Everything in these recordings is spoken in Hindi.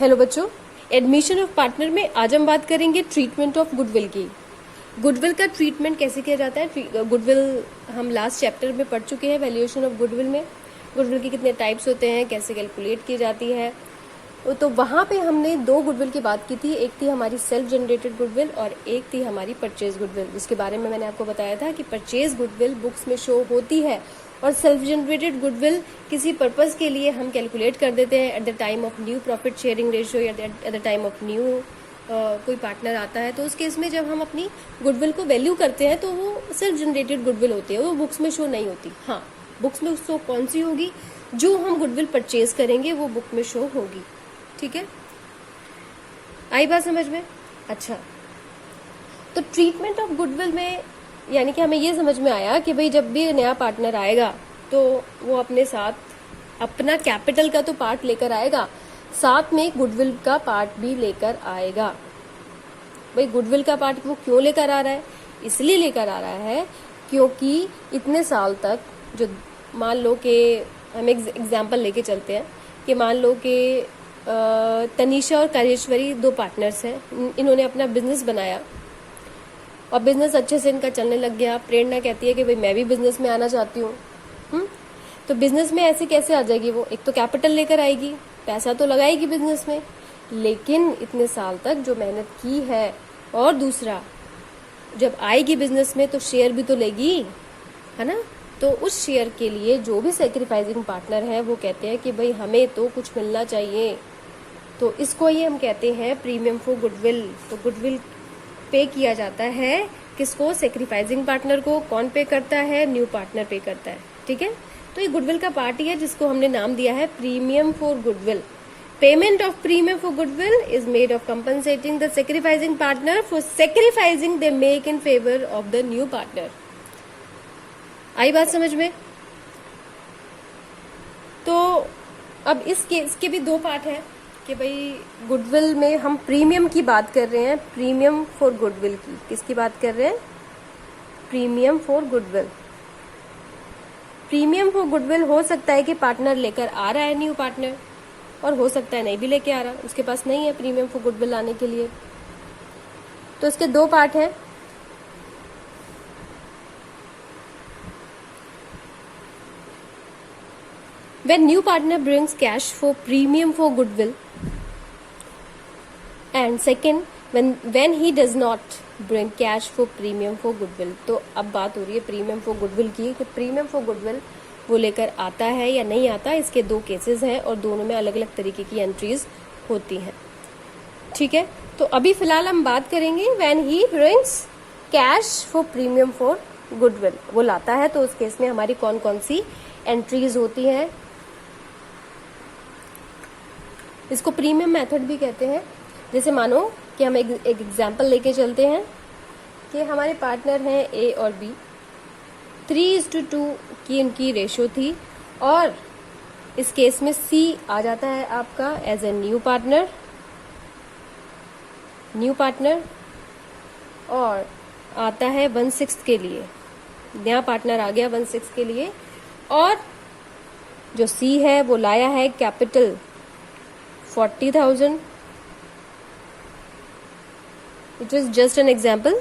हेलो बच्चों, एडमिशन ऑफ पार्टनर में आज हम बात करेंगे ट्रीटमेंट ऑफ गुडविल की। गुडविल का ट्रीटमेंट कैसे किया जाता है। गुडविल हम लास्ट चैप्टर में पढ़ चुके हैं। वैल्यूएशन ऑफ गुडविल में गुडविल के कितने टाइप्स होते हैं, कैसे कैलकुलेट की जाती है, तो वहाँ पे हमने दो गुडविल की बात की थी। एक थी हमारी सेल्फ जनरेटेड गुडविल और एक थी हमारी परचेज गुडविल, जिसके बारे में मैंने आपको बताया था कि परचेज गुडविल बुक्स में शो होती है और सेल्फ जनरेटेड गुडविल किसी पर्पस के लिए हम कैलकुलेट कर देते हैं at the time of new profit sharing ratio या at the time of new कोई पार्टनर आता है। तो उस केस में जब हम अपनी गुडविल को वैल्यू करते हैं तो वो सेल्फ जनरेटेड गुडविल होती है, वो बुक्स में शो नहीं होती। हाँ, बुक्स में शो कौन सी होगी, जो हम गुडविल परचेज करेंगे वो बुक में शो होगी। ठीक है, आई बात समझ में। अच्छा, तो ट्रीटमेंट ऑफ गुडविल में यानी कि हमें ये समझ में आया कि भाई जब भी नया पार्टनर आएगा तो वो अपने साथ अपना कैपिटल का तो पार्ट लेकर आएगा, साथ में गुडविल का पार्ट भी लेकर आएगा। भाई गुडविल का पार्ट वो क्यों लेकर आ रहा है? इसलिए लेकर आ रहा है क्योंकि इतने साल तक जो मान लो कि हम एक एग्जाम्पल लेके चलते हैं कि मान लो कि तनीषा और काजेश्वरी दो पार्टनर्स हैं। इन्होंने अपना बिजनेस बनाया और बिजनेस अच्छे से इनका चलने लग गया। प्रेरणा कहती है कि भाई मैं भी बिजनेस में आना चाहती हूँ। तो बिजनेस में ऐसे कैसे आ जाएगी? वो एक तो कैपिटल लेकर आएगी, पैसा तो लगाएगी बिजनेस में, लेकिन इतने साल तक जो मेहनत की है, और दूसरा जब आएगी बिजनेस में तो शेयर भी तो लेगी, है ना। तो उस शेयर के लिए जो भी सेक्रीफाइसिंग पार्टनर है वो कहते हैं कि भाई हमें तो कुछ मिलना चाहिए। तो इसको ही हम कहते हैं प्रीमियम फॉर गुडविल। तो गुडविल पे किया जाता है किसको? सेक्रीफाइसिंग पार्टनर को। कौन पे करता है? न्यू पार्टनर पे करता है। ठीक है, तो ये गुडविल का पार्ट ही है जिसको हमने नाम दिया है premium for goodwill. Payment of premium for goodwill is made of compensating the sacrificing partner for sacrificing they make in favour of the new partner. आई बात समझ में। तो अब इसके भी दो पार्ट है कि भाई गुडविल में हम प्रीमियम की बात कर रहे हैं, प्रीमियम फॉर गुडविल की। किसकी बात कर रहे हैं? Premium for goodwill. Premium for goodwill हो सकता है कि पार्टनर लेकर आ रहा है न्यू पार्टनर, और हो सकता है नहीं भी लेके आ रहा, उसके पास नहीं है प्रीमियम फॉर गुडविल लाने के लिए। तो इसके दो पार्ट हैं। When new partner brings cash for premium for goodwill, and second when he does not bring cash for premium for goodwill। तो अब बात हो रही है प्रीमियम फॉर गुडविल की कि प्रीमियम फॉर गुडविल वो लेकर आता है या नहीं आता। इसके दो केसेस हैं और दोनों में अलग अलग तरीके की एंट्रीज होती हैं। ठीक है, तो अभी फिलहाल हम बात करेंगे when he brings cash for premium for goodwill। वो लाता है तो उस केस में हमारी कौन कौन सी एंट्रीज होती हैं। इसको प्रीमियम मेथड भी कहते हैं। जैसे मानो कि हम एक एग्जाम्पल लेके चलते हैं कि हमारे पार्टनर हैं ए और बी, 3:2 की इनकी रेशो थी, और इस केस में सी आ जाता है आपका एज ए न्यू पार्टनर और आता है 1/6 के लिए। नया पार्टनर आ गया 1/6 के लिए, और जो सी है वो लाया है capital 40,000। It was just an example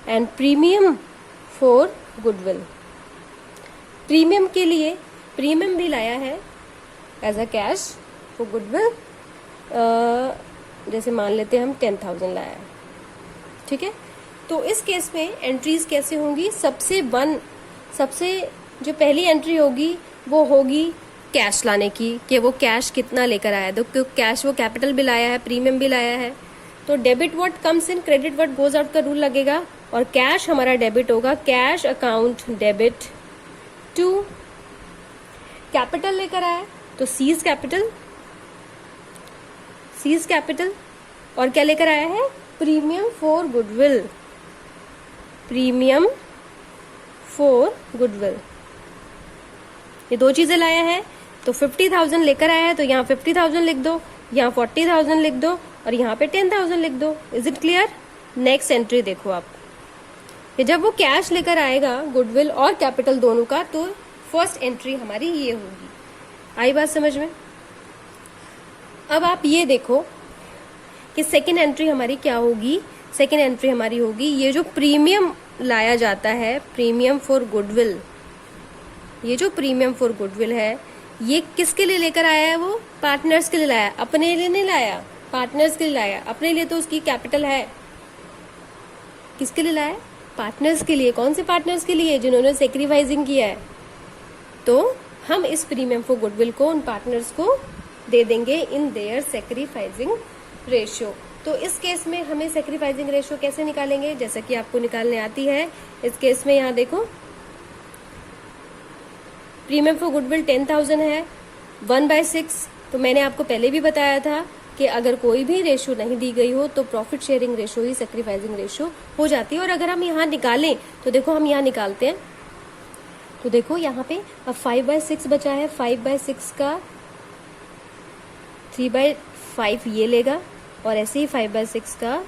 and premium for goodwill। Premium के लिए प्रीमियम भी लाया है as a cash for goodwill. जैसे मान लेते हैं हम 10,000 लाया है। ठीक है, तो इस केस में एंट्रीज कैसे होंगी? सबसे जो पहली एंट्री होगी वो होगी कैश लाने की, कि वो कैश कितना लेकर आया है। तो कैश वो कैपिटल भी लाया है, प्रीमियम भी लाया है। तो debit what comes in, credit what goes out का रूल लगेगा, और कैश हमारा डेबिट होगा। Cash account debit to capital लेकर आया तो सीज कैपिटल, और क्या लेकर आया है? Premium for goodwill. Premium for goodwill, ये दो चीजें लाया है। तो 50,000 लेकर आया है तो यहाँ 50,000 लिख दो, यहाँ 40,000 लिख दो, और यहाँ पे 10,000 लिख दो। Is it clear? Next entry देखो आप, कि जब वो कैश लेकर आएगा गुडविल और कैपिटल दोनों का, तो फर्स्ट एंट्री हमारी ये होगी। आई बात समझ में। अब आप ये देखो कि सेकेंड एंट्री हमारी क्या होगी। सेकेंड एंट्री हमारी होगी ये जो प्रीमियम लाया जाता है, प्रीमियम फॉर गुडविल, ये जो प्रीमियम फॉर गुडविल है ये किसके लिए लेकर आया है, वो पार्टनर्स के लिए लाया, अपने लिए नहीं लाया, पार्टनर्स के लिए लाया। अपने लिए तो उसकी कैपिटल है, किसके लिए लाया, पार्टनर्स के लिए। कौन से पार्टनर्स के लिए, जिन्होंने सेक्रीफाइसिंग किया है। तो हम इस प्रीमियम फॉर गुडविल को उन पार्टनर्स को दे देंगे इन देयर सेक्रीफाइसिंग रेशियो। तो इस केस में हमें सेक्रीफाइसिंग रेशियो कैसे निकालेंगे, जैसा कि आपको निकालने आती है। इस केस में यहाँ देखो प्रीमियम फॉर गुडविल 10,000 है, 1/6। तो मैंने आपको पहले भी बताया था कि अगर कोई भी रेशियो नहीं दी गई हो तो प्रॉफिट शेयरिंग रेशियो ही सेक्रीफाइसिंग रेशियो हो जाती है। और अगर हम यहाँ निकालें तो देखो हम यहाँ निकालते हैं तो देखो यहाँ पे अब 5/6 बचा है, 5/6 का 3/5 ये लेगा और ऐसे ही 5/6 का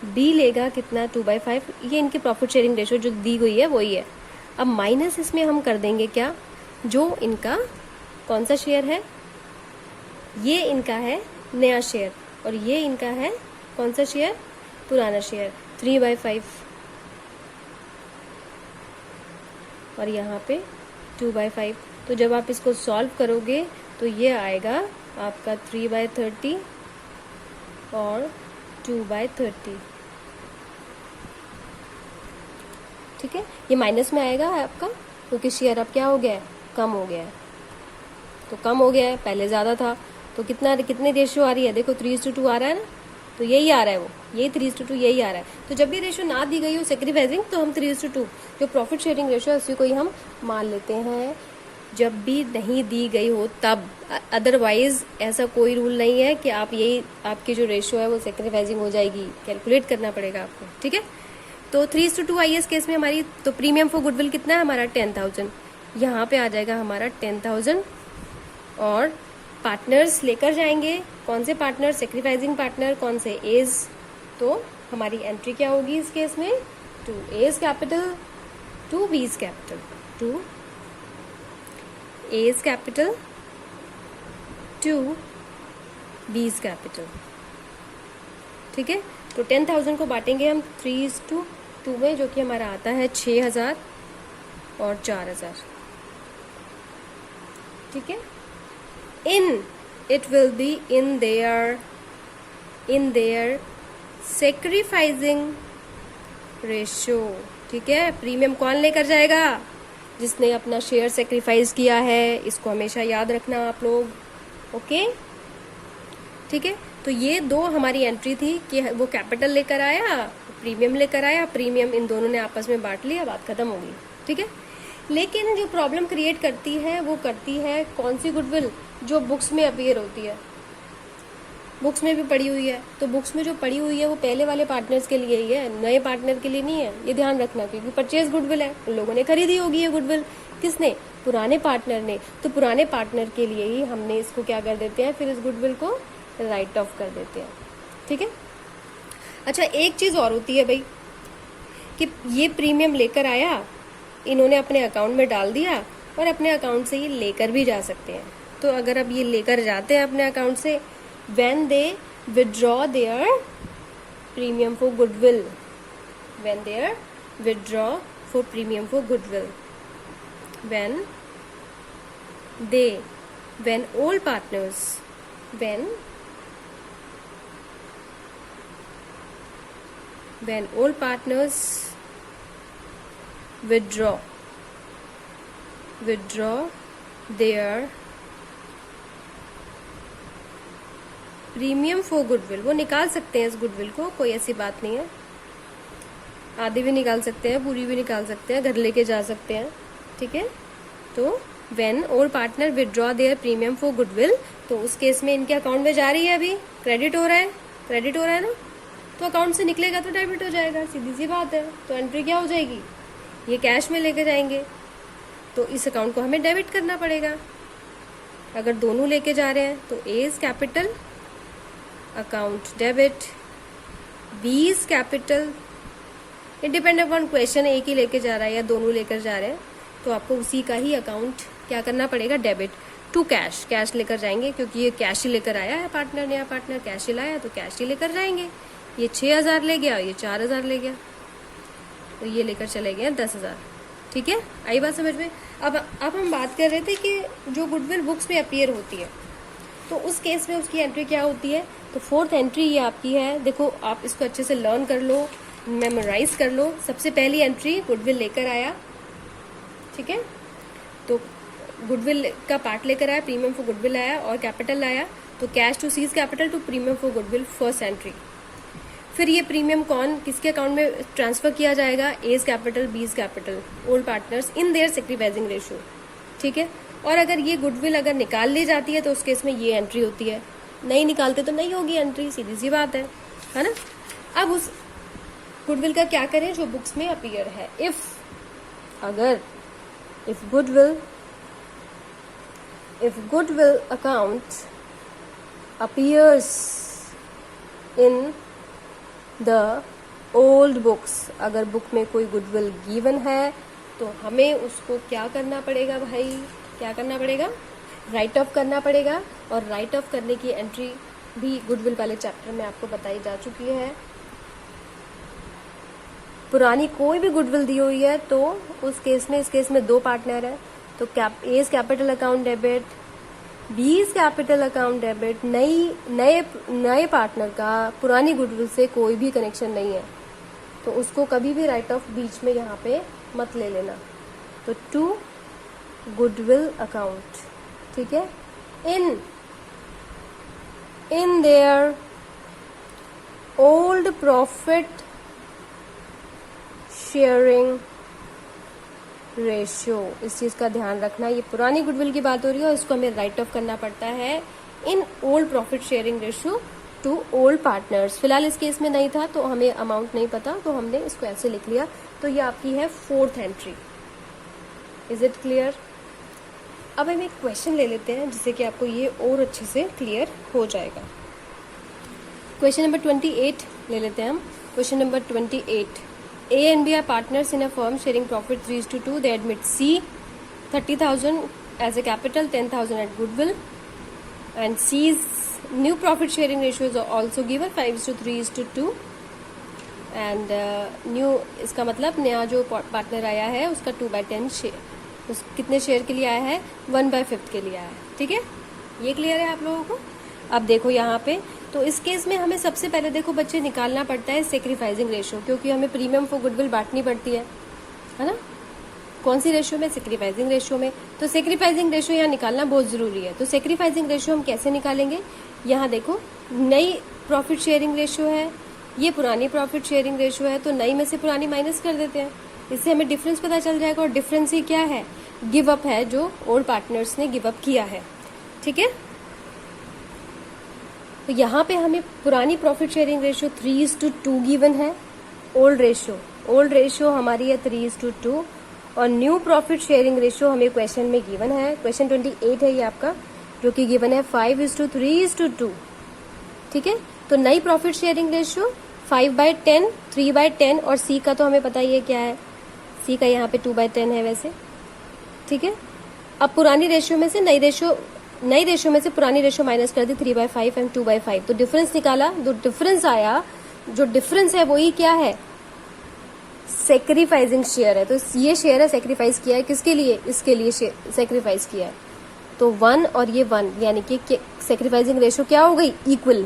बी लेगा कितना 2/5। ये इनकी प्रॉफिट शेयरिंग रेशियो जो दी गई है वही है। अब माइनस इसमें हम कर देंगे क्या, जो इनका कौन सा शेयर है, ये इनका है नया शेयर और ये इनका है कौन सा शेयर, पुराना शेयर 3/5 और यहाँ पे 2/5। तो जब आप इसको सॉल्व करोगे तो ये आएगा आपका 3/30 और 2/30। ठीक है, ये माइनस में आएगा आपका क्योंकि शेयर अब क्या हो गया है, कम हो गया है। तो कम हो गया है, पहले ज़्यादा था। तो कितने रेशियो आ रही है, देखो 3:2 आ रहा है ना, तो यही आ रहा है, वो यही 3:2 यही आ रहा है। तो जब भी रेशियो ना दी गई हो सेक्रीफाइसिंग तो हम 3:2 जो प्रॉफिट शेयरिंग रेशियो है उसी को ही हम मान लेते हैं। जब भी नहीं दी गई हो तब, अदरवाइज ऐसा कोई रूल नहीं है कि आप यही आपकी जो रेशियो है वो सेक्रीफाइसिंग हो जाएगी, कैलकुलेट करना पड़ेगा आपको। ठीक है, तो 3:2 आई इस केस में हमारी। तो प्रीमियम फॉर गुडविल कितना है हमारा 10,000, यहाँ पे आ जाएगा हमारा 10,000 और पार्टनर्स लेकर जाएंगे, कौन से पार्टनर, सेक्रीफाइसिंग पार्टनर कौन से, एज। तो हमारी एंट्री क्या होगी इस केस में, 2 एज कैपिटल 2 बीज कैपिटल, 2 एज कैपिटल 2 बीज कैपिटल। ठीक है, तो 10,000 को बांटेंगे हम 3:2 में, जो कि हमारा आता है 6,000 और 4,000। ठीक है, it will be in their sacrificing ratio। ठीक है, प्रीमियम कौन लेकर जाएगा, जिसने अपना शेयर सेक्रीफाइस किया है, इसको हमेशा याद रखना आप लोग। ओके, ठीक है, तो ये दो हमारी एंट्री थी कि वो कैपिटल लेकर आया, प्रीमियम लेकर आया, प्रीमियम इन दोनों ने आपस में बांट लिया, बात खत्म हो गई। ठीक है, लेकिन जो प्रॉब्लम क्रिएट करती है वो करती है कौन सी गुडविल, जो बुक्स में अपीयर होती है, बुक्स में भी पड़ी हुई है। तो बुक्स में जो पड़ी हुई है वो पहले वाले पार्टनर्स के लिए ही है, नए पार्टनर के लिए नहीं है, ये ध्यान रखना। क्योंकि परचेज गुडविल है, उन लोगों ने खरीदी होगी ये गुडविल, किसने, पुराने पार्टनर ने। तो पुराने पार्टनर के लिए ही हमने इसको क्या कर देते हैं, फिर इस गुडविल को राइट ऑफ कर देते हैं। ठीक है, अच्छा एक चीज़ और होती है भाई कि ये प्रीमियम लेकर आया, इन्होंने अपने अकाउंट में डाल दिया और अपने अकाउंट से ये लेकर भी जा सकते हैं। तो अगर अब ये लेकर जाते हैं अपने अकाउंट से, when they withdraw their premium for goodwill, when they withdraw for premium for goodwill, when all partners, when all partners withdraw their premium for goodwill, वो निकाल सकते हैं इस गुडविल को, कोई ऐसी बात नहीं है, आधी भी निकाल सकते हैं, पूरी भी निकाल सकते हैं, घर लेके जा सकते हैं। ठीक है, तो when all partner withdraw their premium for goodwill, तो उस केस में इनके अकाउंट में जा रही है, अभी क्रेडिट हो रहा है, क्रेडिट हो रहा है ना, तो अकाउंट से निकलेगा तो डेबिट हो जाएगा, सीधी सी बात है। तो एंट्री क्या हो जाएगी, ये कैश में लेके जाएंगे तो इस अकाउंट को हमें डेबिट करना पड़ेगा। अगर दोनों लेके जा रहे हैं तो A is capital account debit, B is capital, it depend upon question, एक ही लेके जा रहा है या दोनों लेकर जा रहे हैं तो आपको उसी का ही अकाउंट क्या करना पड़ेगा, डेबिट। टू कैश, कैश लेकर जाएंगे क्योंकि ये कैश ही लेकर आया है पार्टनर, नया पार्टनर कैश ही लाया तो कैश ही लेकर जाएंगे। ये 6,000 ले गया, ये 4,000 ले गया, तो ये लेकर चले गए 10,000। ठीक है, आई बात समझ में। अब हम बात कर रहे थे कि जो गुडविल बुक्स में अपीयर होती है तो उस केस में उसकी एंट्री क्या होती है। तो फोर्थ एंट्री ये आपकी है, देखो आप इसको अच्छे से लर्न कर लो, मेमोराइज कर लो। सबसे पहली एंट्री गुडविल लेकर आया, ठीक है, तो गुडविल का पार्ट लेकर आया, प्रीमियम फॉर गुडविल आया और कैपिटल आया, तो cash to C's capital to premium for goodwill first entry. फिर ये प्रीमियम किसके अकाउंट में ट्रांसफर किया जाएगा, A's capital B's capital old partners in their sacrificing ratio. ठीक है, और अगर ये गुडविल अगर निकाल ली जाती है तो उस केस में ये एंट्री होती है, नहीं निकालते तो नहीं होगी एंट्री, सीधी सी बात है ना। अब उस गुडविल का क्या करें जो बुक्स में अपीयर है। If goodwill account appears in the old books, अगर बुक में कोई गुडविल गिवन है तो हमें उसको क्या करना पड़ेगा भाई, क्या करना पड़ेगा, राइट ऑफ करना पड़ेगा। और राइट ऑफ करने की एंट्री भी गुडविल वाले चैप्टर में आपको बताई जा चुकी है। पुरानी कोई भी गुडविल दी हुई है तो उस केस में, इस केस में दो पार्टनर है तो A's capital account debit, B's capital account debit, नए पार्टनर का पुरानी गुडविल से कोई भी कनेक्शन नहीं है तो उसको कभी भी राइट ऑफ बीच में यहाँ पे मत ले लेना। तो टू गुडविल अकाउंट, ठीक है, in their old profit sharing ratio, इस चीज का ध्यान रखना। ये पुरानी गुडविल की बात हो रही है और इसको हमें राइट ऑफ करना पड़ता है इन old profit sharing ratio two old partners. फिलहाल इस केस में नहीं था तो हमें अमाउंट नहीं पता तो हमने इसको ऐसे लिख लिया। तो ये आपकी है fourth entry. Is it clear? अब हम एक क्वेश्चन ले लेते हैं जिससे कि आपको ये और अच्छे से क्लियर हो जाएगा। क्वेश्चन नंबर 28 ले लेते हैं हम। Question number 28, A and B are partners in a firm sharing profit 3:2. They admit C 30,000 as a capital, 10,000 at goodwill, and C's new profit sharing ratio is also given 5:3:2. And new इसका मतलब नया जो पार्टनर आया है उसका 2/10 शेयर, उस कितने शेयर के लिए आया है, 1/5 के लिए आया है। ठीक है, ये क्लियर है आप लोगों को? अब देखो यहाँ पे, तो इस केस में हमें सबसे पहले देखो बच्चे निकालना पड़ता है सेक्रीफाइसिंग रेशियो, क्योंकि हमें प्रीमियम फॉर गुडविल बांटनी पड़ती है ना। कौन सी रेशियो में? सेक्रीफाइसिंग रेशियो में। तो सेक्रीफाइसिंग रेशियो यहाँ निकालना बहुत जरूरी है। तो सेक्रीफाइसिंग रेशियो हम कैसे निकालेंगे, यहाँ देखो नई प्रॉफिट शेयरिंग रेशियो है, ये पुरानी प्रॉफिट शेयरिंग रेशियो है, तो नई में से पुरानी माइनस कर देते हैं, इससे हमें डिफरेंस पता चल जाएगा। और डिफरेंस ही क्या है, गिव अप है, जो ओल्ड पार्टनर्स ने गिव अप किया है। ठीक है, तो यहाँ पे हमें पुरानी प्रॉफिट शेयरिंग रेशियो 3:2 गिवन है। ओल्ड रेशियो हमारी है 3:2 और न्यू प्रॉफिट शेयरिंग रेशियो हमें क्वेश्चन में गिवन है। क्वेश्चन 28 है ये आपका, जो कि गिवन है 5:3:2। ठीक है, तो नई प्रॉफिट शेयरिंग रेशियो 5/10, 3/10 और सी का तो हमें पता ही है क्या है, सी का यहाँ पे 2/10 है वैसे। ठीक है, अब पुरानी रेशियो में से नई रेशियो में से पुरानी रेशियो माइनस कर दी, 3/5 एंड 2/5। तो डिफरेंस निकाला, जो डिफरेंस आया, जो डिफरेंस है वही क्या है, सेक्रीफाइसिंग शेयर है। तो ये शेयर है सेक्रीफाइस किया है, किसके लिए, इसके लिए सेक्रीफाइस किया है। तो 1 और ये 1, यानी कि सेक्रीफाइसिंग रेशियो क्या हो गई, इक्वल,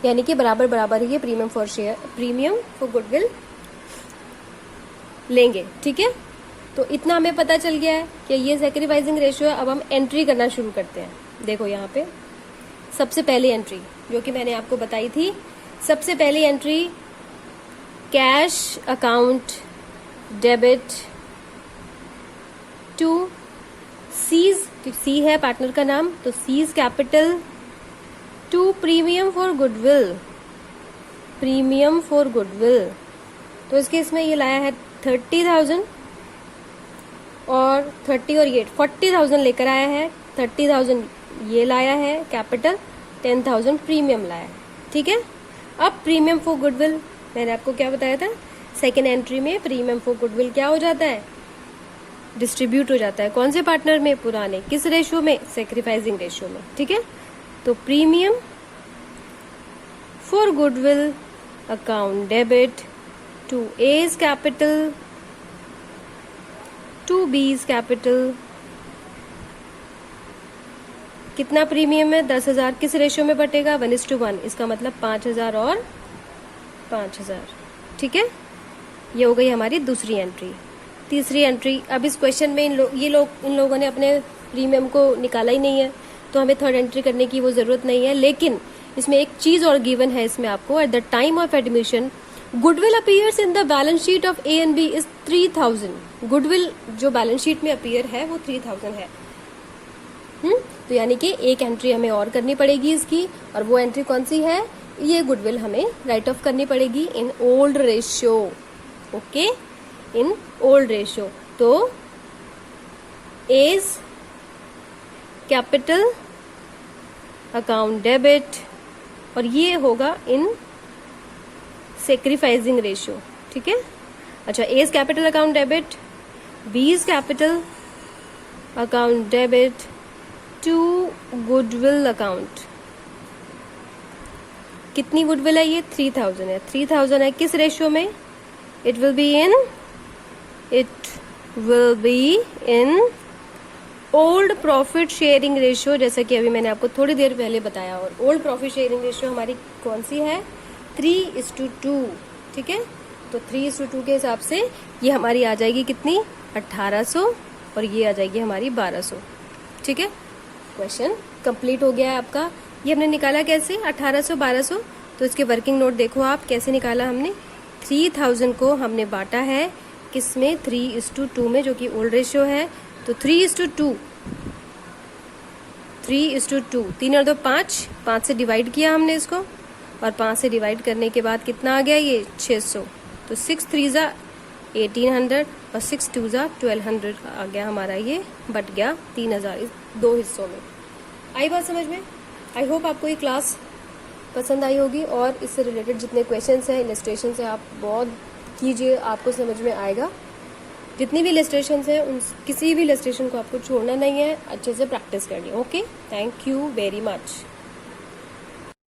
यानी कि बराबर बराबर ही प्रीमियम फॉर गुडविल लेंगे। ठीक है, तो इतना हमें पता चल गया है कि ये सेक्रीफाइसिंग रेशियो है। अब हम एंट्री करना शुरू करते हैं। देखो यहाँ पे सबसे पहली एंट्री जो कि मैंने आपको बताई थी, सबसे पहली entry cash account debit to C's, C है पार्टनर का नाम, तो C's capital to premium for goodwill. तो इसके इसमें ये लाया है 30,000 और 30 और ये 40,000 लेकर आया है। 30,000 ये लाया है कैपिटल, 10,000 प्रीमियम लाया है। ठीक है, अब प्रीमियम फॉर गुडविल मैंने आपको क्या बताया था, सेकेंड एंट्री में प्रीमियम फॉर गुडविल क्या हो जाता है, डिस्ट्रीब्यूट हो जाता है कौन से पार्टनर में, पुराने। किस रेशियो में, सेक्रीफाइसिंग रेशियो में, ठीक है। तो premium for goodwill account debit to A's capital to B's capital, कितना प्रीमियम है, 10,000। किस रेशियो में बटेगा, 1:1, इसका मतलब 5,000 और 5,000, ठीक है। ये हो गई हमारी दूसरी एंट्री। तीसरी एंट्री, अब इस क्वेश्चन में इन लोगों ने अपने प्रीमियम को निकाला ही नहीं है, तो हमें थर्ड एंट्री करने की वो जरूरत नहीं है। लेकिन इसमें एक चीज और गिवन है इसमें आपको, at the time of admission goodwill appears in the balance sheet of A and B is 3,000। Goodwill जो बैलेंस शीट में अपीयर है वो 3,000 है। तो यानी कि एक एंट्री हमें और करनी पड़ेगी इसकी, और वो एंट्री कौन सी है, ये गुडविल हमें राइट ऑफ करनी पड़ेगी in old ratio, okay, in old ratio. तो एज कैपिटल अकाउंट डेबिट, और ये होगा इन सेक्रीफाइसिंग रेशियो, ठीक है। अच्छा, A's capital account debit, B's capital account debit to goodwill account. कितनी गुडविल है ये, 3,000 है। 3,000 है किस रेशियो में, it will be in old profit sharing ratio, जैसा कि अभी मैंने आपको थोड़ी देर पहले बताया। और ओल्ड प्रॉफिट शेयरिंग रेशियो हमारी कौन सी है, 3:2, ठीक है। तो 3:2 के हिसाब से ये हमारी आ जाएगी कितनी, 1800, और ये आ जाएगी हमारी 1200, ठीक है। क्वेश्चन कंप्लीट हो गया है आपका। ये हमने निकाला कैसे, 1800 1200, तो इसके वर्किंग नोट देखो आप कैसे निकाला हमने। 3,000 को हमने बांटा है किसमें, 3:2 में, जो कि ओल्ड रेशियो है। तो 3:2, 3 और 2 5, 5 से डिवाइड किया हमने इसको, और 5 से डिवाइड करने के बाद कितना आ गया ये 600। तो 6 3 1800 और 6 2 1200 आ गया हमारा, ये बट गया 3,000 इस दो हिस्सों में। आई बात समझ में। आई होप आपको ये क्लास पसंद आई होगी, और इससे रिलेटेड जितने क्वेश्चंस हैं, इलस्ट्रेशंस हैं, आप बहुत कीजिए, आपको समझ में आएगा। जितनी भी इलस्ट्रेशंस हैं उन किसी भी इलस्ट्रेशन को आपको छोड़ना नहीं है, अच्छे से प्रैक्टिस करनी है। Okay, thank you very much.